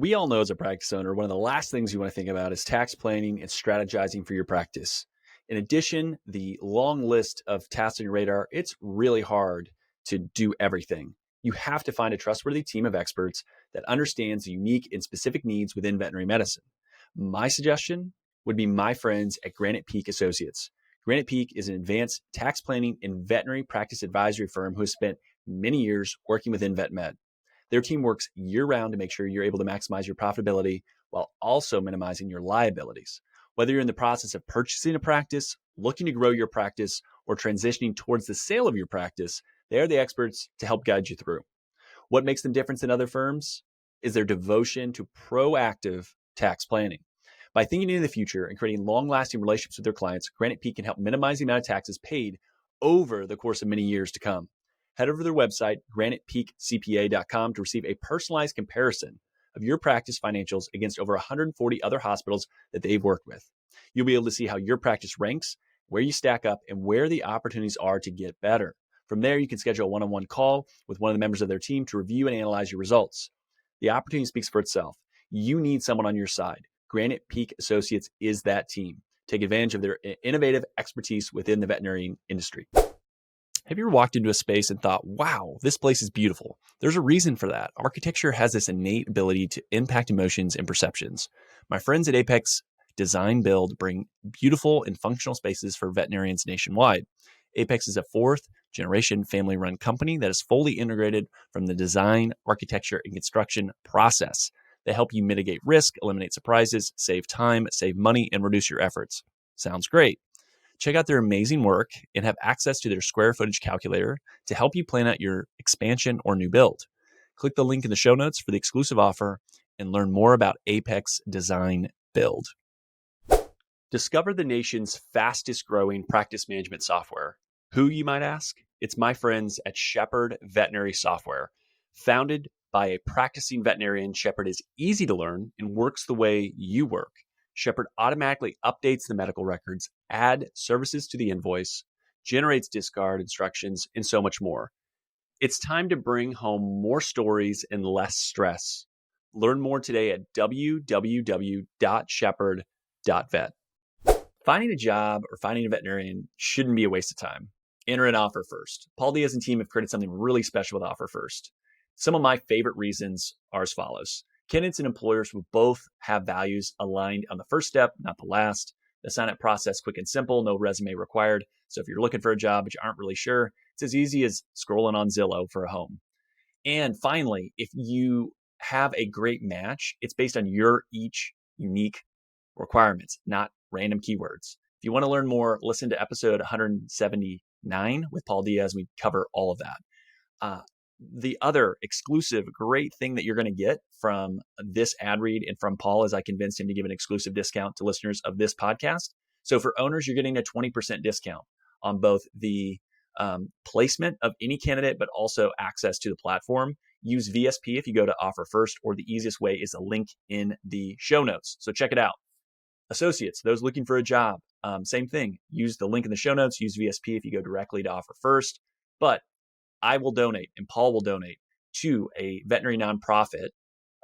We all know as a practice owner, one of the last things you want to think about is tax planning and strategizing for your practice. In addition, the long list of tasks on your radar, it's really hard to do everything. You have to find a trustworthy team of experts that understands the unique and specific needs within veterinary medicine. My suggestion would be my friends at Granite Peak Associates. Granite Peak is an advanced tax planning and veterinary practice advisory firm who has spent many years working within vet med. Their team works year-round to make sure you're able to maximize your profitability while also minimizing your liabilities. Whether you're in the process of purchasing a practice, looking to grow your practice, or transitioning towards the sale of your practice, they are the experts to help guide you through. What makes them different than other firms is their devotion to proactive tax planning. By thinking into the future and creating long-lasting relationships with their clients, Granite Peak can help minimize the amount of taxes paid over the course of many years to come. Head over to their website, granitepeakcpa.com, to receive a personalized comparison of your practice financials against over 140 other hospitals that they've worked with. You'll be able to see how your practice ranks, where you stack up, and where the opportunities are to get better. From there, you can schedule a one-on-one call with one of the members of their team to review and analyze your results. The opportunity speaks for itself. You need someone on your side. Granite Peak Associates is that team. Take advantage of their innovative expertise within the veterinary industry. Have you ever walked into a space and thought, wow, this place is beautiful? There's a reason for that. Architecture has this innate ability to impact emotions and perceptions. My friends at Apex Design Build bring beautiful and functional spaces for veterinarians nationwide. Apex is a fourth-generation family-run company that is fully integrated from the design, architecture, and construction process. They help you mitigate risk, eliminate surprises, save time, save money, and reduce your efforts. Sounds great. Check out their amazing work and have access to their square footage calculator to help you plan out your expansion or new build. Click the link in the show notes for the exclusive offer and learn more about Apex Design Build. Discover the nation's fastest growing practice management software. Who, you might ask? It's my friends at Shepherd Veterinary Software. Founded by a practicing veterinarian, Shepherd is easy to learn and works the way you work. Shepherd automatically updates the medical records, adds services to the invoice, generates discard instructions, and so much more. It's time to bring home more stories and less stress. Learn more today at www.shepherd.vet. Finding a job or finding a veterinarian shouldn't be a waste of time. Enter an Offer First. Paul Diaz and team have created something really special with Offer First. Some of my favorite reasons are as follows. Candidates and employers will both have values aligned on the first step, not the last. The sign-up process, quick and simple, no resume required. So if you're looking for a job but you aren't really sure, it's as easy as scrolling on Zillow for a home. And finally, if you have a great match, it's based on your each unique requirements, not random keywords. If you want to learn more, listen to episode 179 with Paul Diaz. We cover all of that. The other exclusive great thing that you're going to get from this ad read and from Paul is I convinced him to give an exclusive discount to listeners of this podcast. So for owners, you're getting a 20% discount on both the placement of any candidate, but also access to the platform. Use VSP if you go to Offer First, or the easiest way is a link in the show notes. So check it out. Associates, those looking for a job, same thing. Use the link in the show notes. Use VSP if you go directly to Offer First. But I will donate and Paul will donate to a veterinary nonprofit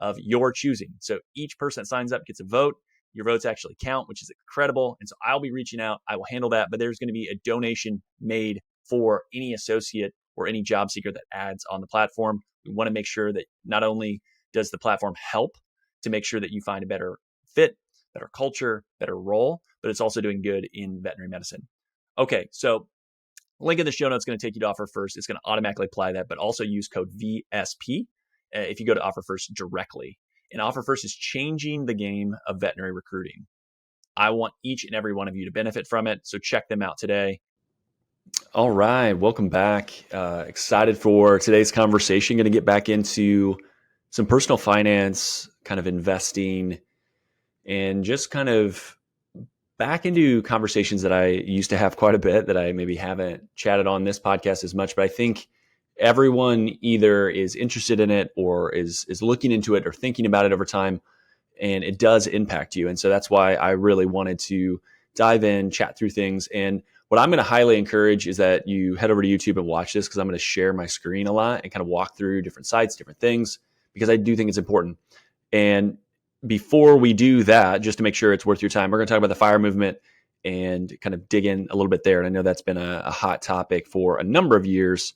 of your choosing. So each person that signs up gets a vote. Your votes actually count, which is incredible. And so I'll be reaching out. I will handle that. But there's going to be a donation made for any associate or any job seeker that adds on the platform. We want to make sure that not only does the platform help to make sure that you find a better fit, better culture, better role, but it's also doing good in veterinary medicine. Okay, so link in the show notes is going to take you to Offer First. It's going to automatically apply that, but also use code VSP if you go to Offer First directly. And Offer First is changing the game of veterinary recruiting. I want each and every one of you to benefit from it, so check them out today. All right, welcome back. Excited for today's conversation. Going to get back into some personal finance, kind of investing, and just kind of back into conversations that I used to have quite a bit that I maybe haven't chatted on this podcast as much, but I think everyone either is interested in it or is looking into it or thinking about it over time, and it does impact you. And so that's why I really wanted to dive in, chat through things. And what I'm going to highly encourage is that you head over to YouTube and watch this, because I'm going to share my screen a lot and kind of walk through different sites, different things, because I do think it's important. And before we do that, just to make sure it's worth your time, we're going to talk about the FIRE movement and kind of dig in a little bit there. And I know that's been a hot topic for a number of years,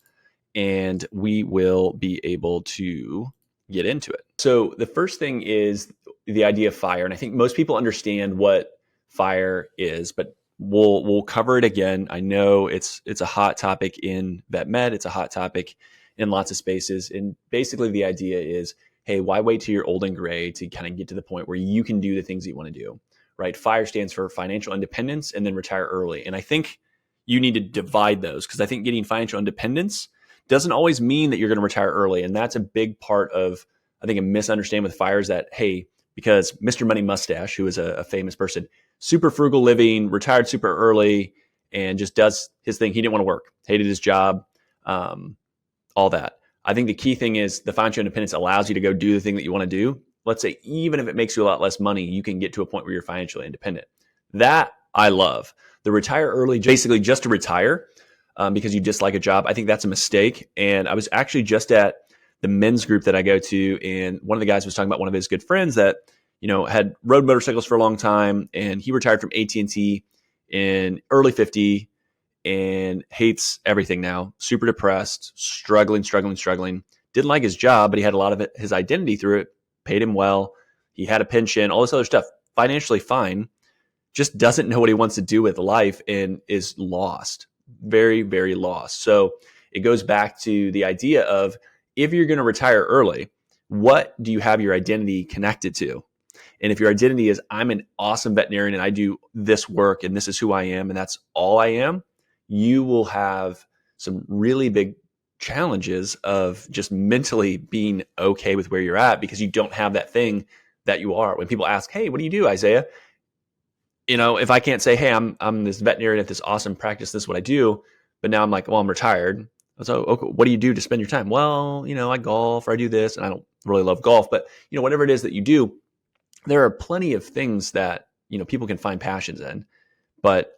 and we will be able to get into it. So the first thing is the idea of FIRE. And I think most people understand what FIRE is, but we'll cover it again. I know it's a hot topic in vet med. It's a hot topic in lots of spaces. And basically the idea is, hey, why wait till you're old and gray to kind of get to the point where you can do the things that you want to do, right? FIRE stands for financial independence and then retire early. And I think you need to divide those, because I think getting financial independence doesn't always mean that you're going to retire early. And that's a big part of, I think, a misunderstanding with FIRE is that, hey, because Mr. Money Mustache, who is a famous person, super frugal living, retired super early, and just does his thing. He didn't want to work, hated his job, all that. I think the key thing is the financial independence allows you to go do the thing that you want to do. Let's say, even if it makes you a lot less money, you can get to a point where you're financially independent. That I love. The retire early, basically just to retire because you dislike a job, I think that's a mistake. And I was actually just at the men's group that I go to, and one of the guys was talking about one of his good friends that, had rode motorcycles for a long time, and he retired from AT&T in early 50 and hates everything now, super depressed, struggling. Didn't like his job, but he had a lot of his identity through it, paid him well. He had a pension, all this other stuff, financially fine, just doesn't know what he wants to do with life and is lost, very, very lost. So it goes back to the idea of, if you're going to retire early, what do you have your identity connected to? And if your identity is, I'm an awesome veterinarian and I do this work and this is who I am and that's all I am, you will have some really big challenges of just mentally being okay with where you're at, because you don't have that thing that you are. When people ask, hey, what do you do, Isaiah? If I can't say, hey, I'm this veterinarian at this awesome practice, this is what I do, but now I'm like, well, I'm retired. So, okay, what do you do to spend your time? Well, I golf, or I do this, and I don't really love golf, but whatever it is that you do, there are plenty of things that, people can find passions in, but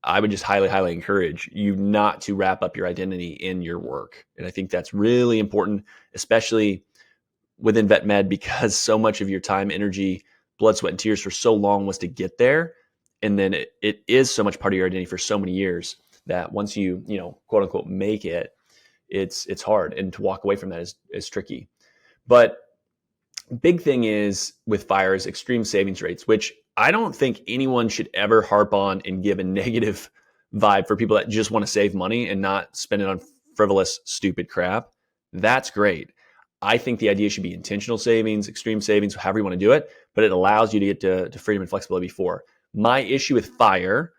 I would just highly, highly encourage you not to wrap up your identity in your work. And I think that's really important, especially within vet med, because so much of your time, energy, blood, sweat, and tears for so long was to get there. And then it is so much part of your identity for so many years that once you, quote unquote, make it, it's hard. And to walk away from that is tricky. But big thing is with FIRE is extreme savings rates, which I don't think anyone should ever harp on and give a negative vibe for people that just want to save money and not spend it on frivolous, stupid crap. That's great. I think the idea should be intentional savings, extreme savings, however you want to do it, but it allows you to get to freedom and flexibility before. My issue with FIRE,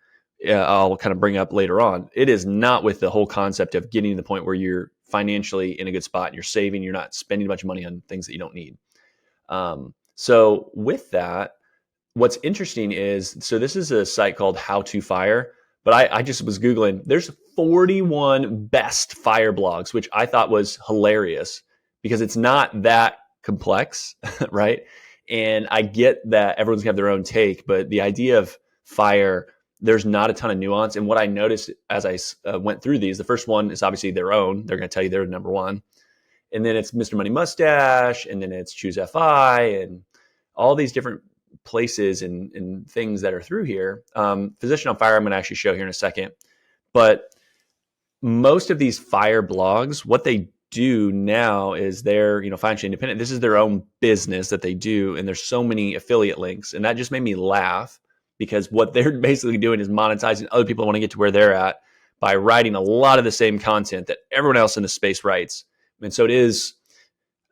I'll kind of bring up later on, it is not with the whole concept of getting to the point where you're financially in a good spot and you're saving, you're not spending a bunch of money on things that you don't need. So with that, what's interesting is, so this is a site called How to FIRE, but I just was Googling, there's 41 best FIRE blogs, which I thought was hilarious because it's not that complex, right? And I get that everyone's gonna have their own take, but the idea of FIRE, there's not a ton of nuance. And what I noticed as I went through these, the first one is obviously their own. They're gonna tell you they're number one. And then it's Mr. Money Mustache, and then it's Choose FI, and all these different places and things that are through here. Physician on FIRE, I'm going to actually show here in a second. But most of these FIRE blogs, what they do now is they're financially independent. This is their own business that they do, and there's so many affiliate links, and that just made me laugh because what they're basically doing is monetizing other people who want to get to where they're at by writing a lot of the same content that everyone else in the space writes. And so it is,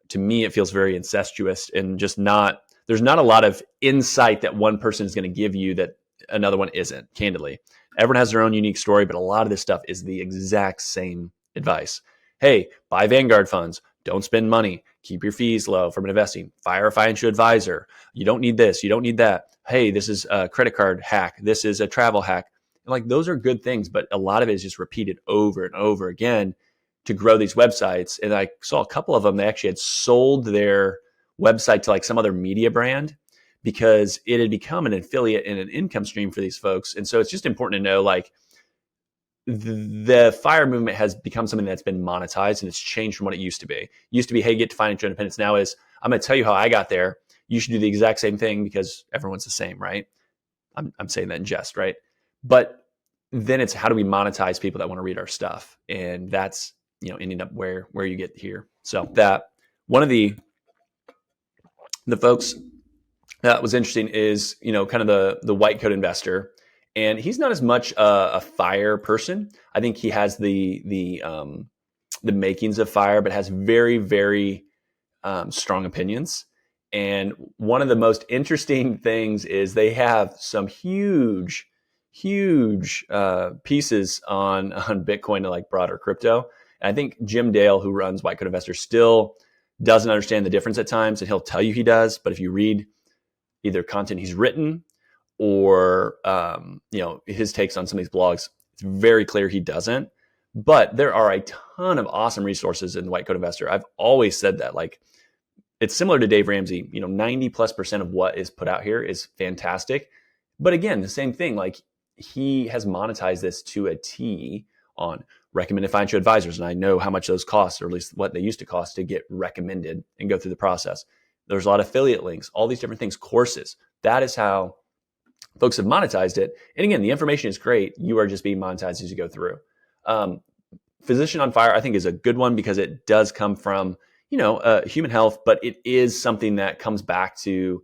to me, it feels very incestuous and just there's not a lot of insight that one person is going to give you that another one isn't, candidly. Everyone has their own unique story, but a lot of this stuff is the exact same advice. Hey, buy Vanguard funds. Don't spend money. Keep your fees low from investing. Fire a financial advisor. You don't need this. You don't need that. Hey, this is a credit card hack. This is a travel hack. And those are good things, but a lot of it is just repeated over and over again to grow these websites. And I saw a couple of them, they actually had sold their website to some other media brand because it had become an affiliate and an income stream for these folks. And so it's just important to know, the FIRE movement has become something that's been monetized, and it's changed from what it used to be. It used to be, hey, get to financial independence. Now is, I'm going to tell you how I got there. you should do the exact same thing because everyone's the same, right? I'm saying that in jest, right? But then it's how do we monetize people that want to read our stuff? And that's, ending up where you get here. So that one of the folks that was interesting is, kind of the white coat investor. And he's not as much a FIRE person. I think he has the makings of FIRE, but has very, very strong opinions. And one of the most interesting things is they have some huge pieces on Bitcoin and like broader crypto. And I think Jim Dale, who runs White Coat Investor, still doesn't understand the difference at times, and he'll tell you he does. But if you read either content he's written or his takes on some of these blogs, it's very clear he doesn't. But there are a ton of awesome resources in the White Coat Investor. I've always said that, like, it's similar to Dave Ramsey. 90+% of what is put out here is fantastic. But again, the same thing, like, he has monetized this to a T on recommended financial advisors. And I know how much those cost, or at least what they used to cost to get recommended and go through the process. There's a lot of affiliate links, all these different things, courses. That is how folks have monetized it. And again, the information is great. You are just being monetized as you go through. Physician on Fire, I think, is a good one because it does come from, human health, but it is something that comes back to,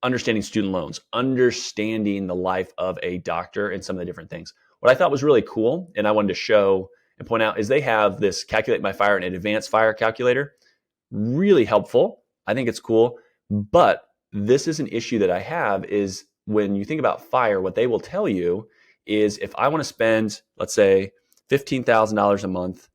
understanding student loans, understanding the life of a doctor and some of the different things. What I thought was really cool, and I wanted to show and point out, is they have this Calculate My Fire and Advanced Fire calculator. Really helpful. I think it's cool. But this is an issue that I have, is when you think about FIRE, what they will tell you is if I want to spend, let's say, $15,000 a month,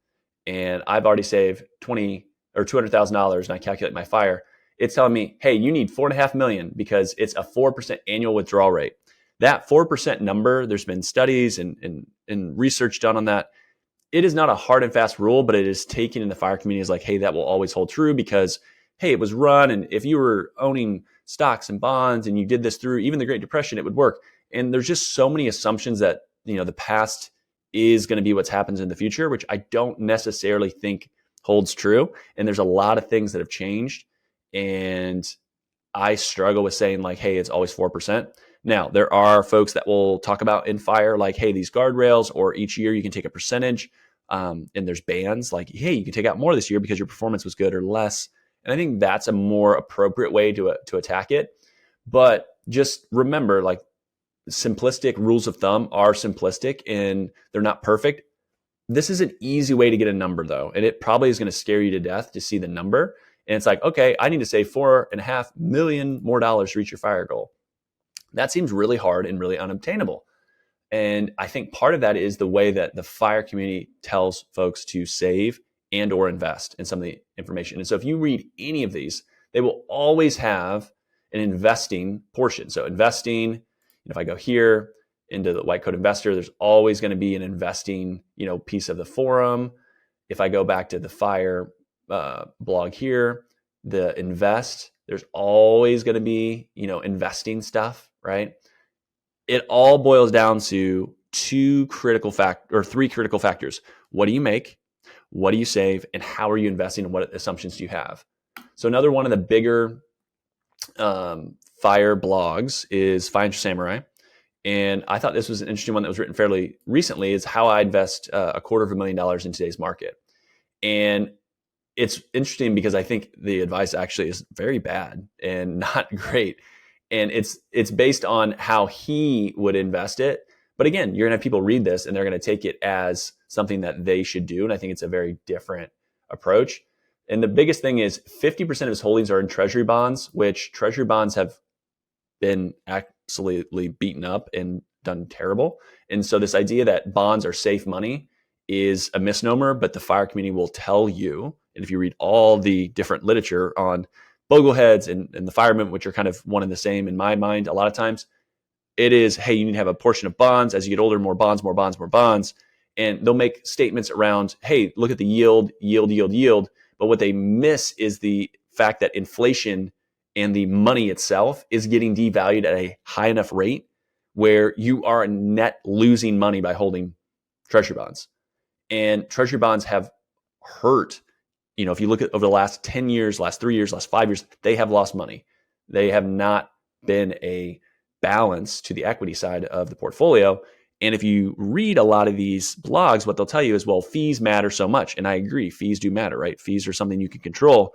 and I've already saved $20,000 or $200,000, and I calculate my FIRE, it's telling me, hey, you need $4.5 million because it's a 4% annual withdrawal rate. That 4% number, there's been studies and research done on that. It is not a hard and fast rule, but it is taken in the FIRE community as like, hey, that will always hold true because, hey, it was run, and if you were owning stocks and bonds and you did this through even the Great Depression, it would work. And there's just so many assumptions that, the past is going to be what happens in the future, which I don't necessarily think holds true. And there's a lot of things that have changed. And I struggle with saying like, hey, it's always 4%. Now, there are folks that will talk about in FIRE, like, hey, these guardrails, or each year you can take a percentage. And there's bands like, hey, you can take out more this year because your performance was good or less. And I think that's a more appropriate way to attack it. But just remember, like, simplistic rules of thumb are simplistic and they're not perfect. This is an easy way to get a number, though. And it probably is going to scare you to death to see the number. And it's like, okay, I need to save $4.5 million more to reach your FIRE goal. That seems really hard and really unobtainable. And I think part of that is the way that the FIRE community tells folks to save and or invest in some of the information. And so if you read any of these, they will always have an investing portion. So investing, if I go here into the White Coat Investor, there's always going to be an investing, piece of the forum. If I go back to the FIRE blog here, the invest, there's always going to be, investing stuff, right? It all boils down to three critical factors. What do you make? What do you save? And how are you investing? And what assumptions do you have? So another one of the bigger FIRE blogs is Financial Samurai. And I thought this was an interesting one that was written fairly recently, is how I invest $250,000 in today's market. And it's interesting because I think the advice actually is very bad and not great. And it's based on how he would invest it. But again, you're going to have people read this and they're going to take it as something that they should do. And I think it's a very different approach. And the biggest thing is 50% of his holdings are in treasury bonds, which treasury bonds have been absolutely beaten up and done terrible. And so this idea that bonds are safe money is a misnomer, but the FIRE community will tell you, and if you read all the different literature on bogleheads and the FIRE movement, which are kind of one and the same in my mind, a lot of times it is, hey, you need to have a portion of bonds. As you get older, more bonds, more bonds, more bonds. And they'll make statements around, hey, look at the yield. But what they miss is the fact that inflation and the money itself is getting devalued at a high enough rate where you are net losing money by holding treasury bonds. And treasury bonds have hurt if you look at over the last 10 years, last 3 years, last 5 years, they have lost money. They have not been a balance to the equity side of the portfolio. And if you read a lot of these blogs, what they'll tell you is, well, fees matter so much. And I agree, fees do matter, right? Fees are something you can control.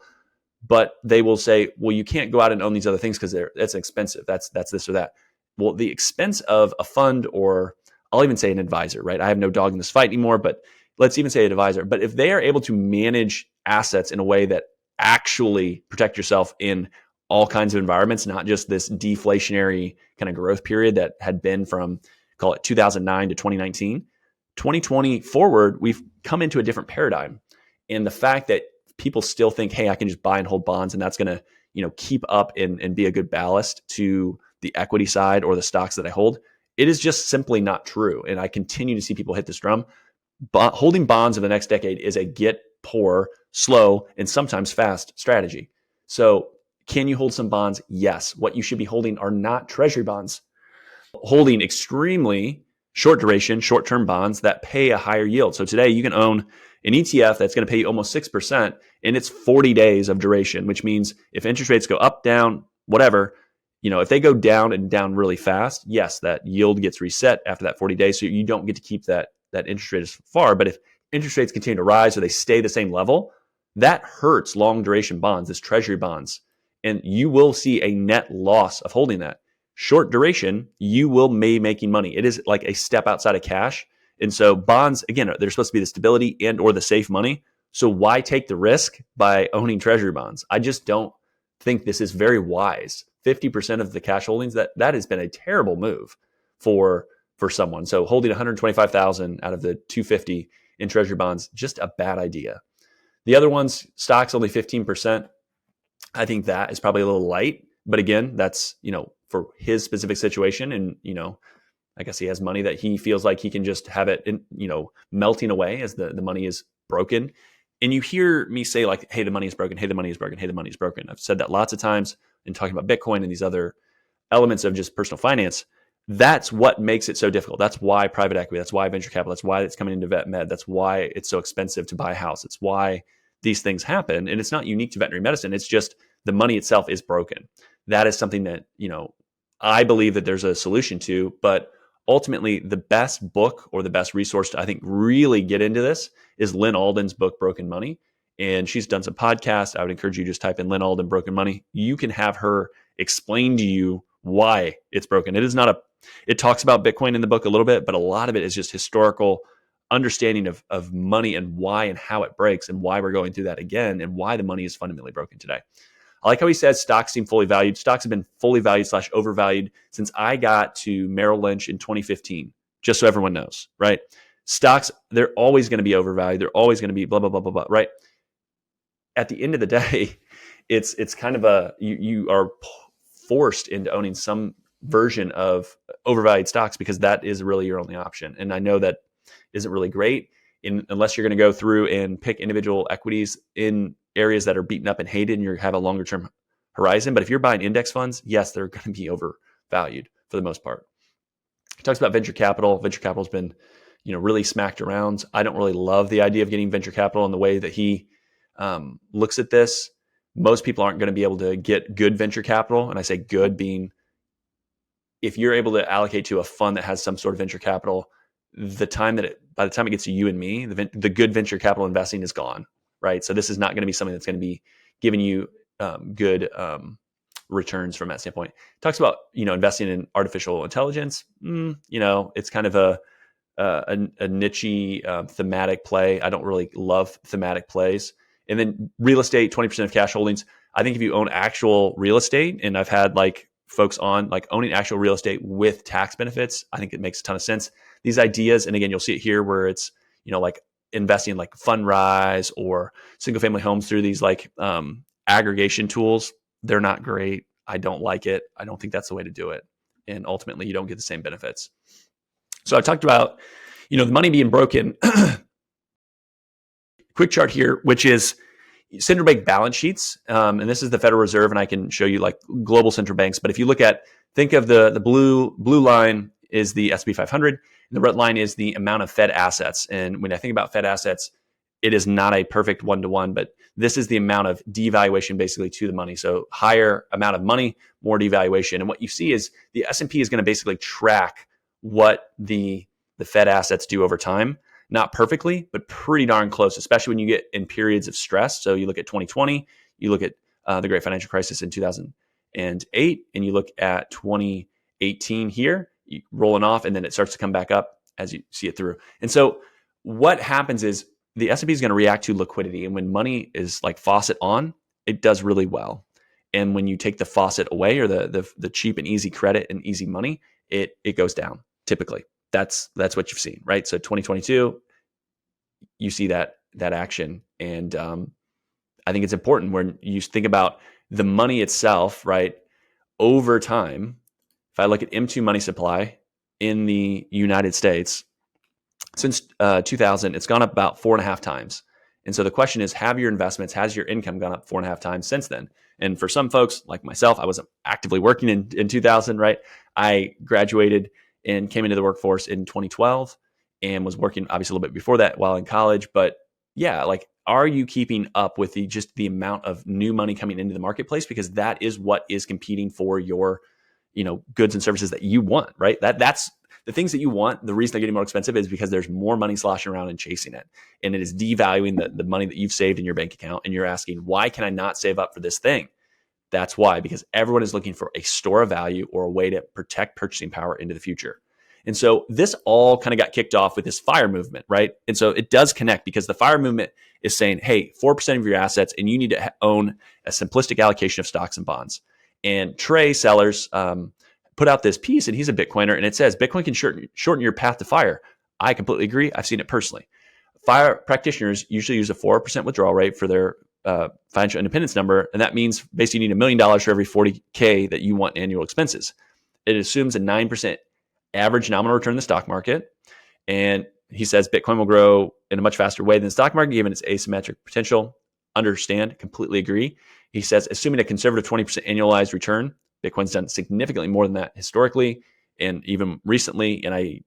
But they will say, well, you can't go out and own these other things because that's expensive. That's this or that. Well, the expense of a fund, or I'll even say an advisor, right? I have no dog in this fight anymore, but let's even say an advisor. But if they are able to manage assets in a way that actually protect yourself in all kinds of environments, not just this deflationary kind of growth period that had been from, call it 2009 to 2019, 2020 forward, we've come into a different paradigm. And the fact that people still think, hey, I can just buy and hold bonds and that's going to, keep up and be a good ballast to the equity side or the stocks that I hold, it is just simply not true. And I continue to see people hit this drum. Holding bonds in the next decade is a get poor, slow, and sometimes fast strategy. So can you hold some bonds? Yes. What you should be holding are not treasury bonds. Holding extremely short duration, short-term bonds that pay a higher yield. So today you can own an ETF that's going to pay you almost 6%, and it's 40 days of duration, which means if interest rates go up, down, whatever, if they go down and down really fast, yes, that yield gets reset after that 40 days. So you don't get to keep that interest rate as far. But if interest rates continue to rise or they stay the same level, that hurts long duration bonds, this treasury bonds. And you will see a net loss of holding that. Short duration, you will be making money. It is like a step outside of cash. And so bonds, again, they're supposed to be the stability and or the safe money. So why take the risk by owning treasury bonds? I just don't think this is very wise. 50% of the cash holdings, that has been a terrible move for someone. So holding 125,000 out of the 250 in treasury bonds, just a bad idea. The other ones, stocks only 15%. I think that is probably a little light. But again, that's, for his specific situation. And, I guess he has money that he feels like he can just have it, melting away as the money is broken. And you hear me say like, hey, the money is broken. Hey, the money is broken. Hey, the money is broken. I've said that lots of times in talking about Bitcoin and these other elements of just personal finance. That's what makes it so difficult. That's why private equity, that's why venture capital, that's why it's coming into vet med. That's why it's so expensive to buy a house. It's why these things happen. And it's not unique to veterinary medicine. It's just the money itself is broken. That is something that, I believe that there's a solution to, but ultimately the best book or the best resource to, I think, really get into this is Lynn Alden's book, Broken Money. And she's done some podcasts. I would encourage you to just type in Lynn Alden, Broken Money. You can have her explain to you why it's broken. It talks about Bitcoin in the book a little bit, but a lot of it is just historical understanding of money and why and how it breaks and why we're going through that again and why the money is fundamentally broken today. I like how he says stocks seem fully valued. Stocks have been fully valued / overvalued since I got to Merrill Lynch in 2015, just so everyone knows, right? Stocks, they're always going to be overvalued. They're always going to be blah, blah, blah, blah, blah, right? At the end of the day, it's kind of you are forced into owning some version of overvalued stocks because that is really your only option. And I know that isn't really great unless you're going to go through and pick individual equities in areas that are beaten up and hated and you have a longer term horizon. But if you're buying index funds, yes, they're going to be overvalued for the most part. He talks about venture capital. Venture capital has been, really smacked around. I don't really love the idea of getting venture capital in the way that he looks at this. Most people aren't going to be able to get good venture capital. And I say good being, if you're able to allocate to a fund that has some sort of venture capital, by the time it gets to you and me, the good venture capital investing is gone. Right. So this is not going to be something that's going to be giving you good returns from that standpoint. It talks about, investing in artificial intelligence. It's kind of a niche thematic play. I don't really love thematic plays. And then real estate, 20% of cash holdings. I think if you own actual real estate, and I've had like folks on like owning actual real estate with tax benefits, I think it makes a ton of sense. These ideas, and again, you'll see it here where it's, like investing in like Fundrise or single family homes through these like aggregation tools. They're not great. I don't like it. I don't think that's the way to do it. And ultimately you don't get the same benefits. So I talked about, the money being broken. Quick chart here, which is central bank balance sheets. And this is the Federal Reserve, and I can show you like global central banks. But if you think of the blue line is the S&P 500, and the red line is the amount of Fed assets. And when I think about Fed assets, it is not a perfect one-to-one, but this is the amount of devaluation basically to the money. So higher amount of money, more devaluation. And what you see is the S&P is going to basically track what the Fed assets do over time. Not perfectly, but pretty darn close, especially when you get in periods of stress. So you look at 2020, you look at the Great Financial Crisis in 2008, and you look at 2018 here, rolling off, and then it starts to come back up as you see it through. And so what happens is the S&P is going to react to liquidity. And when money is like faucet on, it does really well. And when you take the faucet away, or the cheap and easy credit and easy money, it goes down typically. That's what you've seen, right? So 2022, you see that action. And I think it's important when you think about the money itself, right? Over time, if I look at M2 money supply in the United States, since 2000, it's gone up about 4.5 times. And so the question is, have your investments, has your income gone up 4.5 times since then? And for some folks like myself, I wasn't actively working in 2000, right? I graduated and came into the workforce in 2012 and was working obviously a little bit before that while in college. But yeah, like, are you keeping up with just the amount of new money coming into the marketplace? Because that is what is competing for your, goods and services that you want, right? That's the things that you want. The reason they're getting more expensive is because there's more money sloshing around and chasing it. And it is devaluing the money that you've saved in your bank account. And you're asking, why can I not save up for this thing? That's why, because everyone is looking for a store of value or a way to protect purchasing power into the future. And so this all kind of got kicked off with this FIRE movement, right? And so it does connect, because the FIRE movement is saying, hey, 4% of your assets, and you need to own a simplistic allocation of stocks and bonds. And Trey Sellers put out this piece, and he's a Bitcoiner, and it says, Bitcoin can shorten your path to FIRE. I completely agree. I've seen it personally. FIRE practitioners usually use a 4% withdrawal rate for their financial independence number. And that means basically you need $1 million for every $40K that you want annual expenses. It assumes a 9% average nominal return in the stock market. And he says Bitcoin will grow in a much faster way than the stock market, given its asymmetric potential. Understand, completely agree. He says, assuming a conservative 20% annualized return, Bitcoin's done significantly more than that historically and even recently. And I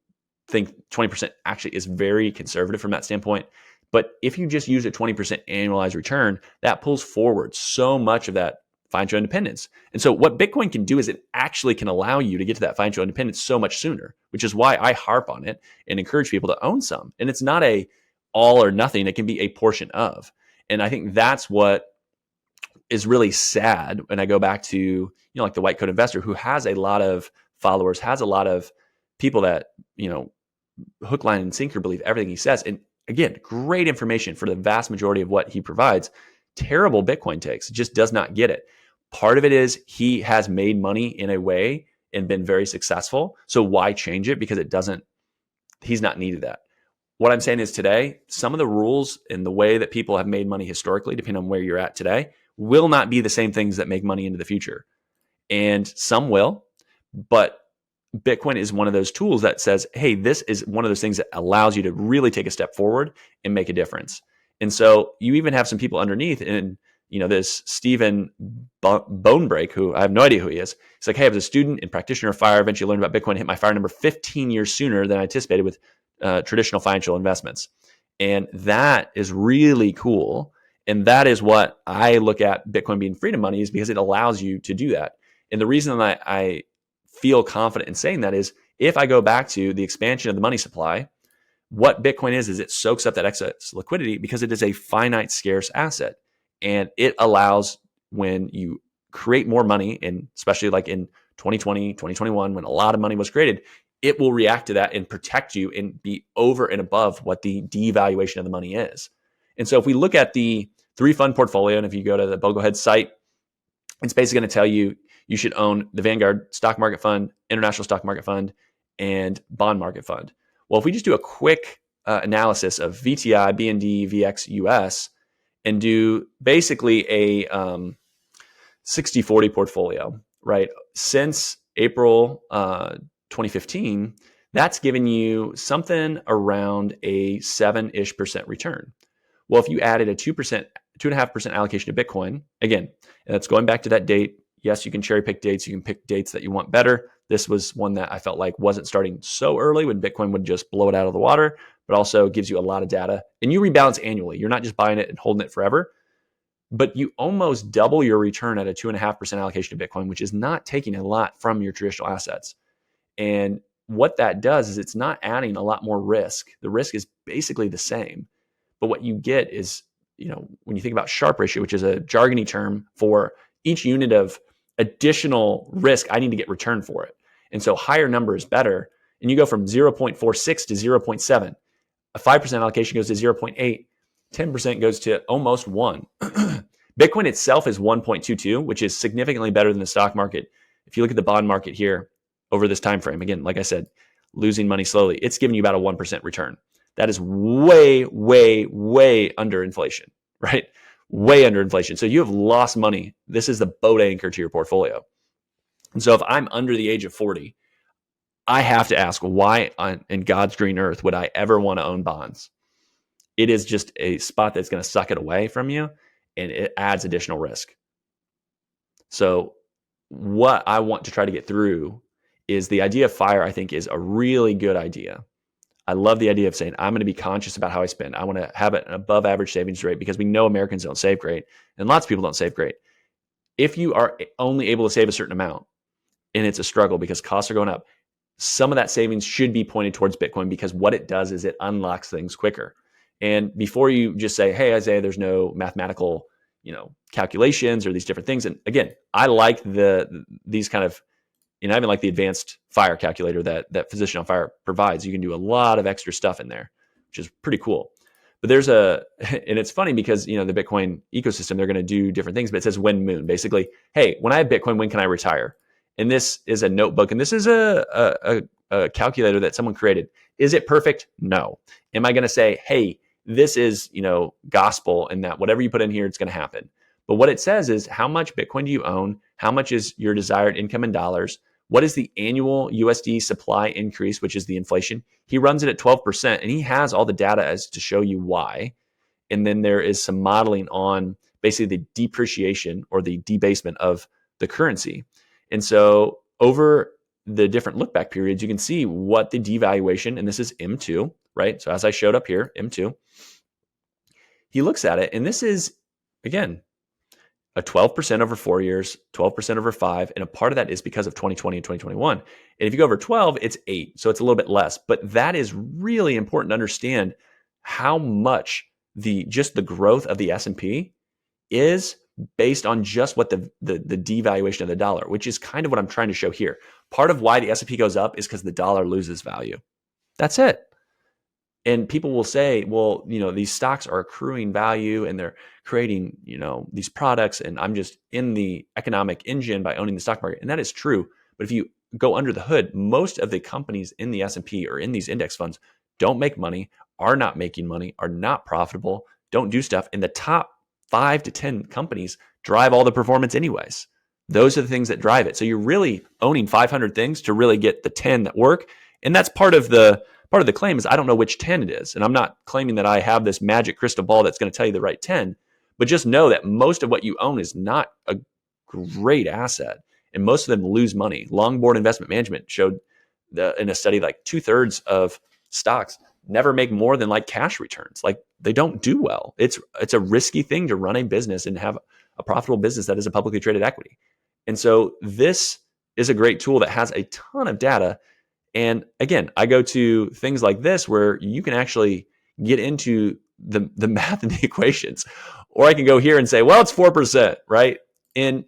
think 20% actually is very conservative from that standpoint. But if you just use a 20% annualized return, that pulls forward so much of that financial independence. And so what Bitcoin can do is it actually can allow you to get to that financial independence so much sooner, which is why I harp on it and encourage people to own some. And it's not a all or nothing. It can be a portion of. And I think that's what is really sad when I go back to, like the white coat investor who has a lot of followers, has a lot of people that, hook, line, and sinker believe everything he says. And again, great information for the vast majority of what he provides. Terrible Bitcoin takes, just does not get it. Part of it is he has made money in a way and been very successful. So why change it? Because he's not needed that. What I'm saying is today, some of the rules and the way that people have made money historically, depending on where you're at today, will not be the same things that make money into the future. And some will, but Bitcoin is one of those tools that says, hey, this is one of those things that allows you to really take a step forward and make a difference. And so you even have some people underneath, and this Stephen Bonebreak, who I have no idea who he is. He's like, hey, I was a student and practitioner of FIRE, eventually learned about Bitcoin, hit my FIRE number 15 years sooner than I anticipated with traditional financial investments. And that is really cool. And that is what I look at Bitcoin being freedom money, is because it allows you to do that. And the reason that I feel confident in saying that is, if I go back to the expansion of the money supply, what Bitcoin is it soaks up that excess liquidity because it is a finite, scarce asset. And it allows, when you create more money, and especially like in 2020, 2021, when a lot of money was created, it will react to that and protect you and be over and above what the devaluation of the money is. And so if we look at the 3-fund portfolio, and if you go to the Boglehead site, it's basically going to tell you you should own the Vanguard Stock Market Fund, International Stock Market Fund, and Bond Market Fund. Well, if we just do a quick analysis of VTI, BND, VX, US, and do basically a 60-40 portfolio, right? Since April 2015, that's given you something around a 7-ish% return. Well, if you added a 2.5% allocation to Bitcoin, again, and that's going back to that date. Yes, you can cherry pick dates. You can pick dates that you want better. This was one that I felt like wasn't starting so early when Bitcoin would just blow it out of the water, but also gives you a lot of data. And you rebalance annually. You're not just buying it and holding it forever. but you almost double your return at a 2.5% allocation to Bitcoin, which is not taking a lot from your traditional assets. And what that does is it's not adding a lot more risk. The risk is basically the same. But what you get is, when you think about Sharpe ratio, which is a jargony term for each unit of additional risk, I need to get return for it. And so higher number is better. And you go from 0.46 to 0.7. A 5% allocation goes to 0.8. 10% goes to almost 1. Bitcoin itself is 1.22, which is significantly better than the stock market. If you look at the bond market here over this time frame, again, like I said, losing money slowly, it's giving you about a 1% return. That is way, way, way under inflation, right? Way under inflation. So you have lost money. This is the boat anchor to your portfolio. And so if I'm under the age of 40, I have to ask, why in God's green earth would I ever want to own bonds? It is just a spot that's going to suck it away from you, and it adds additional risk. So what I want to try to get through is the idea of FIRE, I think, is a really good idea. I love the idea of saying, I'm going to be conscious about how I spend. I want to have an above average savings rate, because we know Americans don't save great, and lots of people don't save great. If you are only able to save a certain amount and it's a struggle because costs are going up, some of that savings should be pointed towards Bitcoin, because what it does is it unlocks things quicker. And before you just say, hey, Isaiah, there's no mathematical, calculations or these different things. And again, I like these kind of, I even like the advanced FIRE calculator that Physician on FIRE provides. You can do a lot of extra stuff in there, which is pretty cool. But and it's funny because, the Bitcoin ecosystem, they're going to do different things, but it says when moon, basically, hey, when I have Bitcoin, when can I retire? And this is a notebook, and this is a calculator that someone created. Is it perfect? No. Am I going to say, hey, this is, gospel, and that whatever you put in here, it's going to happen? But what it says is, how much Bitcoin do you own? How much is your desired income in dollars? What is the annual USD supply increase, which is the inflation? He runs it at 12%, and he has all the data as to show you why. And then there is some modeling on basically the depreciation or the debasement of the currency. And so over the different look back periods, you can see what the devaluation, and this is M2, right? So as I showed up here, M2, he looks at it, and this is, again, a 12% over 4 years, 12% over 5. And a part of that is because of 2020 and 2021. And if you go over 12, it's 8. So it's a little bit less. But that is really important to understand how much just the growth of the S&P is based on just what the devaluation of the dollar, which is kind of what I'm trying to show here. Part of why the S&P goes up is because the dollar loses value. That's it. And people will say, well, these stocks are accruing value and they're creating, these products, and I'm just in the economic engine by owning the stock market. And that is true. But if you go under the hood, most of the companies in the S&P or in these index funds don't make money, are not making money, are not profitable, don't do stuff. And the top 5 to 10 companies drive all the performance anyways. Those are the things that drive it. So you're really owning 500 things to really get the 10 that work. And that's part of the claim is I don't know which 10 it is. And I'm not claiming that I have this magic crystal ball that's going to tell you the right 10, but just know that most of what you own is not a great asset. And most of them lose money. Longboard Investment Management showed in a study like 2/3 of stocks never make more than like cash returns. Like they don't do well. It's a risky thing to run a business and have a profitable business that is a publicly traded equity. And so this is a great tool that has a ton of data. And again, I go to things like this where you can actually get into the math and the equations, or I can go here and say, well, it's 4%, right? And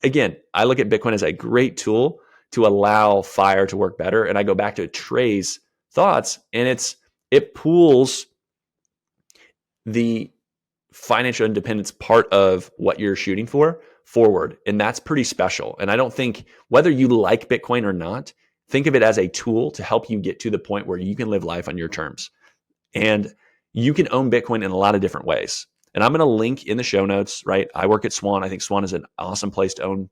again, I look at Bitcoin as a great tool to allow FIRE to work better. And I go back to Trey's thoughts, and it pulls the financial independence part of what you're shooting for forward. And that's pretty special. And I don't think, whether you like Bitcoin or not, think of it as a tool to help you get to the point where you can live life on your terms. And you can own Bitcoin in a lot of different ways. And I'm going to link in the show notes, right? I work at Swan. I think Swan is an awesome place to own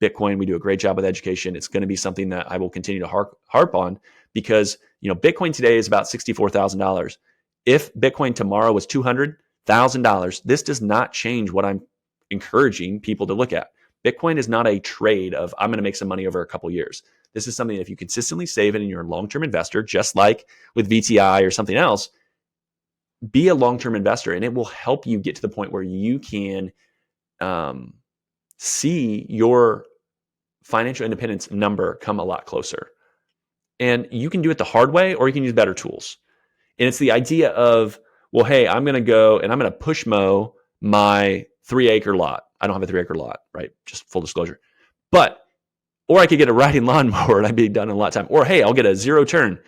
Bitcoin. We do a great job with education. It's going to be something that I will continue to harp on, because, Bitcoin today is about $64,000. If Bitcoin tomorrow was $200,000, this does not change what I'm encouraging people to look at. Bitcoin is not a trade of I'm going to make some money over a couple years. This is something that if you consistently save it and you're a long-term investor, just like with VTI or something else, be a long-term investor, and it will help you get to the point where you can see your financial independence number come a lot closer. And you can do it the hard way, or you can use better tools. And it's the idea of, well, hey, I'm going to go and I'm going to push mow my 3-acre lot. I don't have a 3-acre lot, right? Just full disclosure. Or I could get a riding lawnmower and I'd be done in a lot of time. Or, hey, I'll get a zero turn.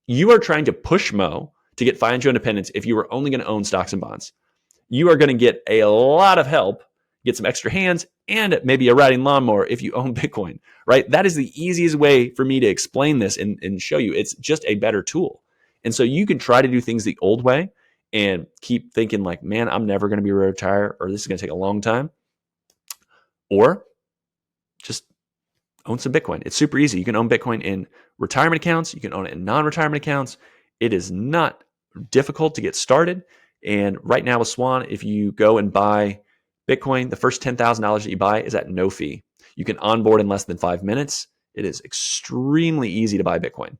You are trying to push mow to get financial independence if you were only going to own stocks and bonds. You are going to get a lot of help, get some extra hands, and maybe a riding lawnmower if you own Bitcoin, right? That is the easiest way for me to explain this and show you. It's just a better tool. And so you can try to do things the old way and keep thinking like, man, I'm never going to be able to retire, or this is going to take a long time. Or just own some Bitcoin. It's super easy. You can own Bitcoin in retirement accounts. You can own it in non-retirement accounts. It is not difficult to get started. And right now with Swan, if you go and buy Bitcoin, the first $10,000 that you buy is at no fee. You can onboard in less than 5 minutes. It is extremely easy to buy Bitcoin.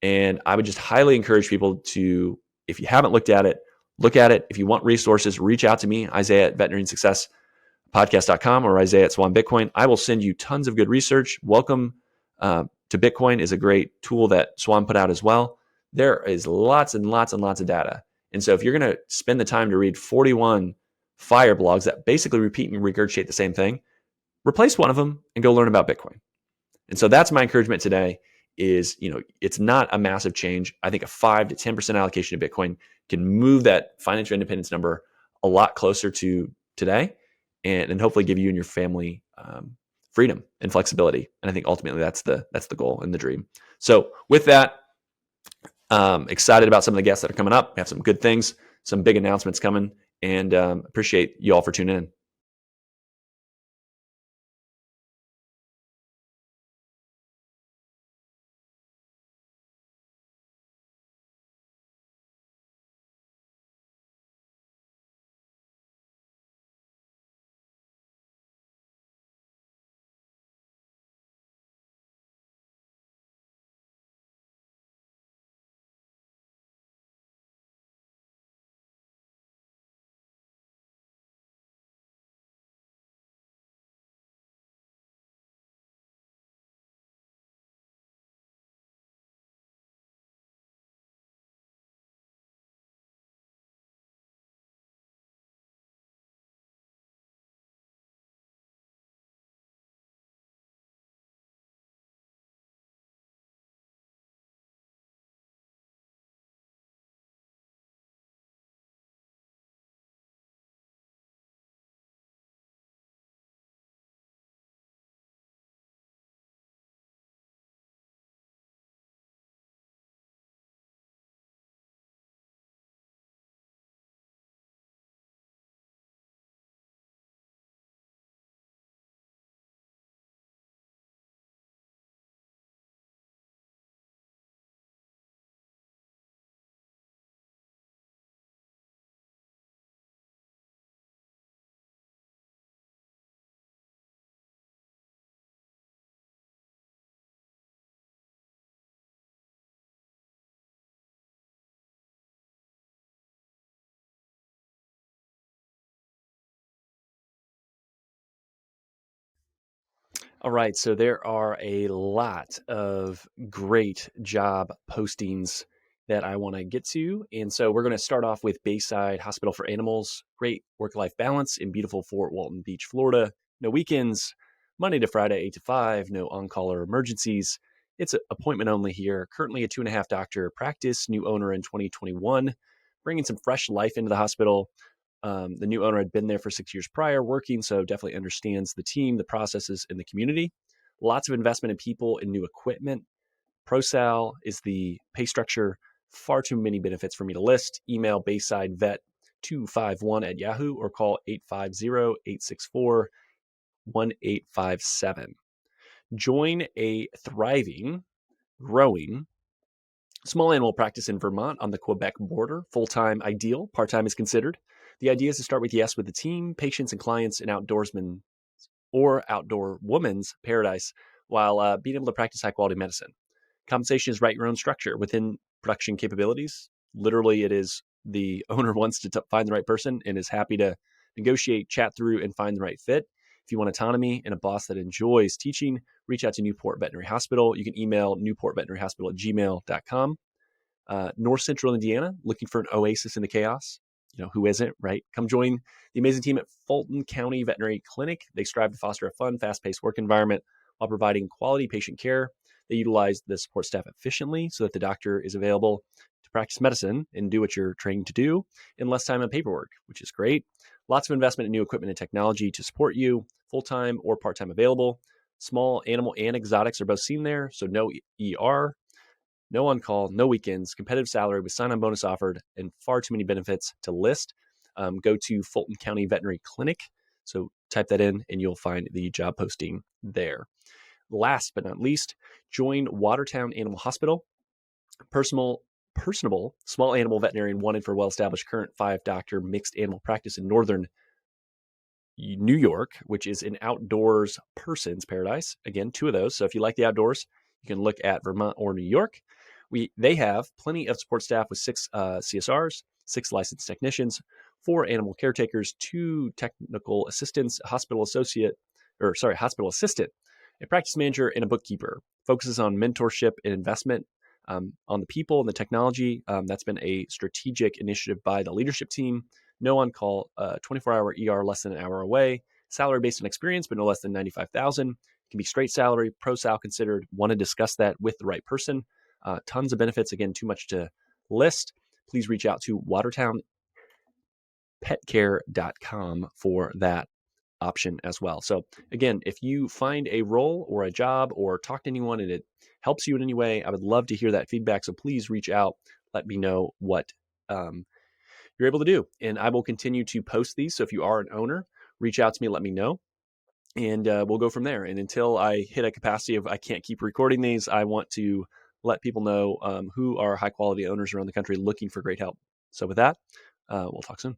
And I would just highly encourage people to, if you haven't looked at it, look at it. If you want resources, reach out to me, Isaiah at veterinariansuccesspodcast.com or Isaiah at Swan Bitcoin. I will send you tons of good research. Welcome to Bitcoin is a great tool that Swan put out as well. There is lots and lots and lots of data. And so if you're going to spend the time to read 41 F.I.R.E blogs that basically repeat and regurgitate the same thing, replace one of them and go learn about Bitcoin. And so that's my encouragement today is, it's not a massive change. I think a 5 to 10% allocation to Bitcoin can move that financial independence number a lot closer to today and hopefully give you and your family freedom and flexibility. And I think ultimately that's the goal and the dream. So with that, excited about some of the guests that are coming up. We have some good things, some big announcements coming, and appreciate you all for tuning in. All right, so there are a lot of great job postings that I want to get to. And so we're going to start off with Bayside Hospital for Animals. Great work-life balance in beautiful Fort Walton Beach, Florida. No weekends, Monday to Friday, 8 to 5, no on-call or emergencies. It's an appointment only here. Currently a 2.5 doctor practice, new owner in 2021, bringing some fresh life into the hospital. The new owner had been there for 6 years prior working, so definitely understands the team, the processes, and the community. Lots of investment in people and new equipment. ProSal is the pay structure. Far too many benefits for me to list. Email BaysideVet251 at Yahoo or call 850-864-1857. Join a thriving, growing small animal practice in Vermont on the Quebec border. Full-time ideal, part-time is considered. The idea is to start with yes with the team, patients and clients, and outdoorsmen or outdoor woman's paradise while being able to practice high-quality medicine. Compensation is write your own structure within production capabilities. Literally, it is the owner wants to find the right person and is happy to negotiate, chat through, and find the right fit. If you want autonomy and a boss that enjoys teaching, reach out to Newport Veterinary Hospital. You can email newportveterinaryhospital@gmail.com. North Central Indiana, looking for an oasis in the chaos. Who isn't, right? Come join the amazing team at Fulton County Veterinary Clinic. They strive to foster a fun, fast-paced work environment while providing quality patient care. They utilize the support staff efficiently so that the doctor is available to practice medicine and do what you're trained to do in less time and paperwork, which is great. Lots of investment in new equipment and technology to support you, full-time or part-time available. Small animal and exotics are both seen there, so no ER, no on-call, no weekends, competitive salary with sign-on bonus offered, and far too many benefits to list. Go to Fulton County Veterinary Clinic. So type that in and you'll find the job posting there. Last but not least, join Watertown Animal Hospital. Personable small animal veterinarian wanted for well-established current 5-doctor mixed animal practice in northern New York, which is an outdoors person's paradise. Again, 2 of those. So if you like the outdoors, you can look at Vermont or New York. They have plenty of support staff with 6 CSRs, 6 licensed technicians, 4 animal caretakers, 2 technical assistants, a hospital assistant, a practice manager, and a bookkeeper. Focuses on mentorship and investment on the people and the technology. That's been a strategic initiative by the leadership team. No on-call, 24-hour ER less than an hour away. Salary based on experience, but no less than $95,000. Can be straight salary, pro sal considered. Want to discuss that with the right person. Tons of benefits. Again, too much to list. Please reach out to watertownpetcare.com for that option as well. So again, if you find a role or a job or talk to anyone and it helps you in any way, I would love to hear that feedback. So please reach out. Let me know what you're able to do. And I will continue to post these. So if you are an owner, reach out to me, let me know. And we'll go from there. And until I hit a capacity of I can't keep recording these, I want to let people know who are high quality owners around the country looking for great help. So with that, we'll talk soon.